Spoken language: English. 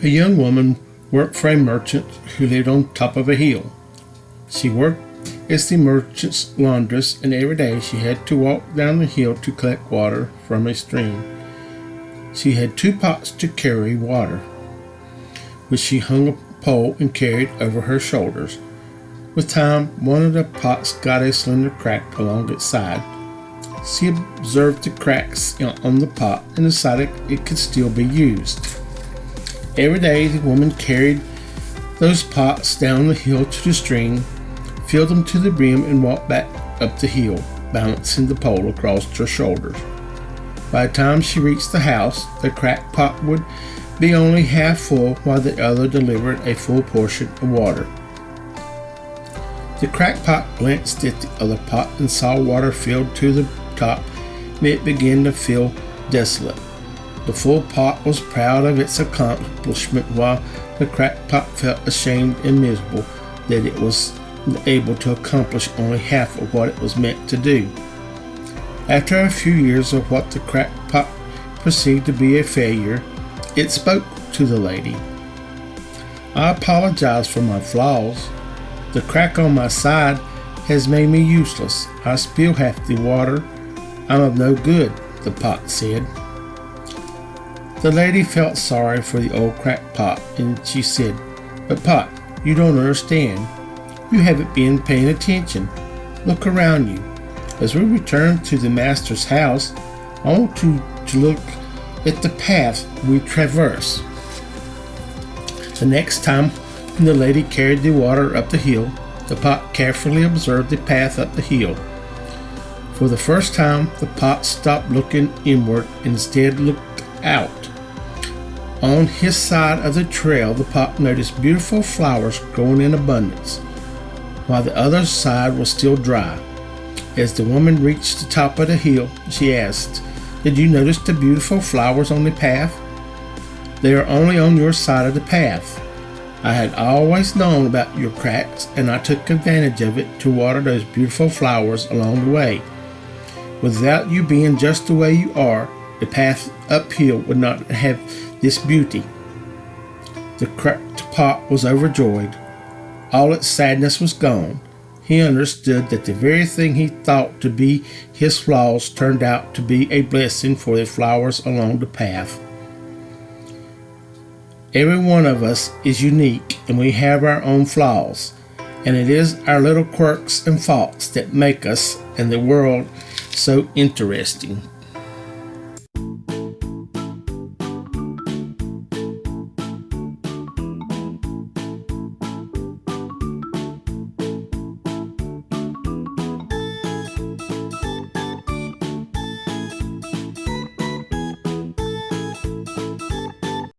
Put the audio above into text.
A young woman worked for a merchant who lived on top of a hill. She worked as the merchant's laundress, and every day she had to walk down the hill to collect water from a stream. She had 2 pots to carry water, which she hung a pole and carried over her shoulders. With time, one of the pots got a slender crack along its side. She observed the cracks on the pot and decided it could still be used. Every day the woman carried those pots down the hill to the stream, filled them to the brim, and walked back up the hill, balancing the pole across her shoulders. By the time she reached the house, the cracked pot would be only half full, while the other delivered a full portion of water. The cracked pot glanced at the other pot and saw water filled to the top, and it began to feel desolate. The full pot was proud of its accomplishment, while the cracked pot felt ashamed and miserable that it was able to accomplish only half of what it was meant to do. After a few years of what the cracked pot perceived to be a failure, it spoke to the lady. "I apologize for my flaws. The crack on my side has made me useless. I spill half the water. I'm of no good," the pot said. The lady felt sorry for the old cracked pot, and she said, "But pot, you don't understand. You haven't been paying attention. Look around you. As we return to the master's house, I want you to look at the path we traverse." The next time when the lady carried the water up the hill, the pot carefully observed the path up the hill. For the first time, the pot stopped looking inward and instead looked out. On his side of the trail, the pot noticed beautiful flowers growing in abundance, while the other side was still dry. As the woman reached the top of the hill, she asked, "Did you notice the beautiful flowers on the path?" "They are only on your side of the path. I had always known about your cracks, and I took advantage of it to water those beautiful flowers along the way. Without you being just the way you are, the path uphill would not have this beauty." The cracked pot was overjoyed. All its sadness was gone. He understood that the very thing he thought to be his flaws turned out to be a blessing for the flowers along the path. Every one of us is unique, and we have our own flaws, and it is our little quirks and faults that make us and the world so interesting.